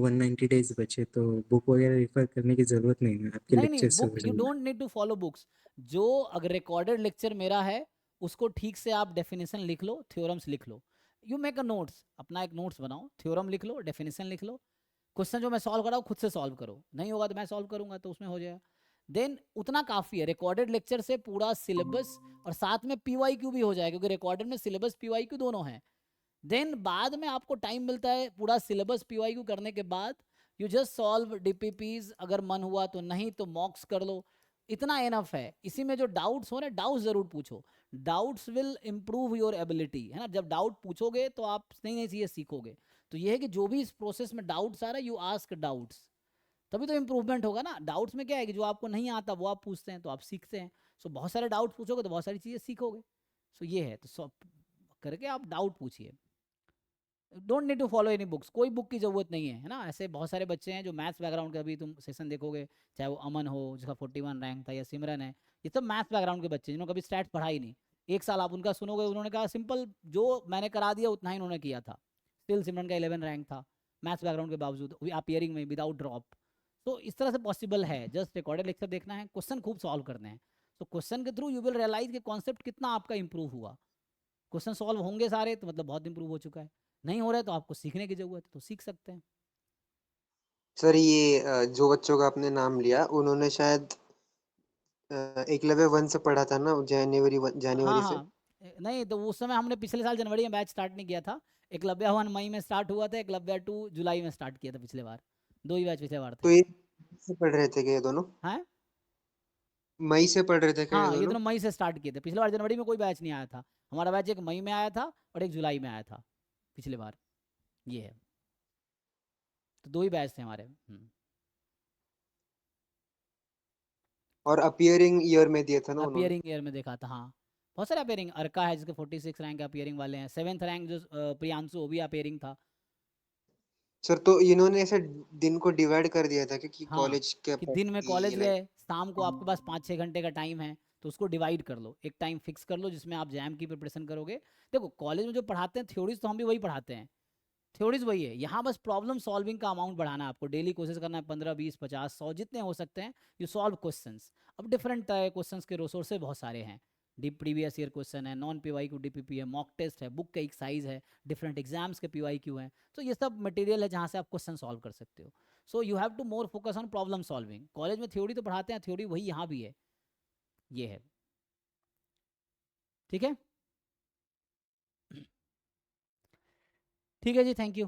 190 days बचे, तो book वगैरह रेफर करने की जरूरत नहीं है, आपके नहीं नहीं, लेक्चर से बुक हो यू जाएगा। Don't need to follow books. जो अगर रिकॉर्डेड लेक्चर मेरा है उसको ठीक से आप डेफिनेशन लिख लो, थ्योरम्स लिख लो। यू मेक अ नोट्स, अपना एक नोट्स बनाओ, थ्योरम लिख लो, डेफिनेशन लिख लो। क्वेश्चन जो मैं सॉल्व कर रहा हूँ खुद से सॉल्व करो, नहीं होगा तो मैं सॉल्व करूंगा तो उसमें हो जाएगा। देन उतना काफ़ी है, रिकॉर्डेड लेक्चर से पूरा सिलेबस और साथ में पीवाईक्यू भी हो जाएगा, क्योंकि रिकॉर्डेड में सिलेबस पीवाईक्यू दोनों हैं। देन बाद में आपको टाइम मिलता है पूरा सिलेबस पीवाईक्यू करने के बाद, यू जस्ट सॉल्व डीपीपीज, अगर मन हुआ तो, नहीं तो मॉक्स कर लो। इतना एनफ है। इसी में जो डाउट्स हो रहे हैं, डाउट्स जरूर पूछो। Doubts will improve your ability, है ना। जब डाउट पूछोगे तो आप नई नई चीजें सीखोगे। तो ये है कि जो भी इस प्रोसेस में डाउट्स आ रहा है, यू आस्क डाउट्स, तभी तो इम्प्रूवमेंट होगा ना। डाउट्स में क्या है कि जो आपको नहीं आता वो आप पूछते हैं तो आप सीखते हैं। सो बहुत सारे डाउट पूछोगे तो बहुत सारी चीजें सीखोगे। सो ये है, तो सब करके आप डाउट पूछिए। Don't need to follow any books, कोई बुक की जरूरत नहीं है ना। ऐसे बहुत सारे बच्चे हैं जो मैथ्स बैकग्राउंड के, अभी तुम सेशन देखोगे, चाहे वो अमन हो जिसका 41 रैंक था, या सिमरन है, ये सब मैथ्स बैकग्राउंड के बच्चे जिन्होंने कभी स्टैट्स पढ़ा ही नहीं। एक साल आप उनका सुनोगे, उन्होंने कहा सिंपल जो मैंने करा दिया उतना ही उन्होंने किया था। स्टिल सिमरन का 11 रैंक था मैथ्स बैकग्राउंड के बावजूद, अपियरिंग में विदाउट ड्रॉप। तो इस तरह से पॉसिबल है। जस्ट रिकॉर्डेड लेक्चर देखना है, क्वेश्चन खूब सॉल्व करने हैं। तो क्वेश्चन के थ्रू यू विल रियलाइज कि कॉन्सेप्ट कितना आपका इंप्रूव हुआ। क्वेश्चन सॉल्व होंगे सारे तो मतलब बहुत इंप्रूव हो चुका है। नहीं हो रहा है तो आपको सीखने की जरूरत है, तो सीख सकते हैं। सर ये जो बच्चों का आपने नाम लिया उन्होंने शायद एकलव्य 1 से पढ़ा था ना, हाँ जनवरी से। हाँ। नहीं तो उस समय हमने पिछले साल जनवरी में बैच स्टार्ट नहीं किया था। एकलव्य 1 मई में स्टार्ट हुआ था, एकलव्य 2 जुलाई में स्टार्ट किया था पिछले बार। दो ही बैच पिछले बार थे। तो ये से पढ़ रहे थे क्या ये दोनों? हैं? मई से पढ़ रहे थे क्या ये हाँ, ये दोनों? दोनों मई से स्टार्ट किए थे। पिछले बार जनवरी में कोई बैच नहीं आया था। हमारा बैच एक मई में आया था और एक जुलाई में आया था पिछले बार। ये है, तो दो ही बैच थे हमारे। और अपियरिंग ईयर में दिया था ना उन्होंने? अपियरिंग ईयर में देखा था, हाँ। बहुत सारे अपियरिंग, अर्का है जिसके 46 रैंक अपियरिंग वाले हैं, 7th रैंक जो प्रियांशु, वो भी अपियरिंग था। सर तो इन्होंने ऐसे दिन को डिवाइड कर दिया था कि हाँ, कॉलेज के कि दिन में कॉलेज लाइक। गए, शाम को आपके पास 5-6 घंटे का टाइम है, तो उसको डिवाइड कर लो, एक टाइम फिक्स कर लो जिसमें आप जैम की प्रिपरेशन करोगे। देखो कॉलेज में जो पढ़ाते हैं थ्योरीज तो हम भी वही पढ़ाते हैं, थ्योरीज वही है। यहाँ बस प्रॉब्लम सॉल्विंग का अमाउंट बढ़ाना है आपको। डेली कोशिश करना है 15, 20, 50, 100 जितने हो सकते हैं यू सॉल्व क्वेश्चंस। अब डिफरेंट तरह क्वेश्चंस के रिसोर्सेज बहुत सारे हैं। डीप प्रीवियस ईयर क्वेश्चन है, नॉन पीवाई क्यू डीपीपी है, मॉक टेस्ट है, बुक का एक साइज है, डिफरेंट एग्जाम्स के पीवाई क्यू हैं। तो ये सब मटेरियल है जहाँ से आप क्वेश्चन सॉल्व कर सकते हो। So you have to more focus on problem solving. College में थ्योरी तो पढ़ाते हैं, थ्योरी वही यहाँ भी है। ये है, ठीक है। ठीक है जी, थैंक यू।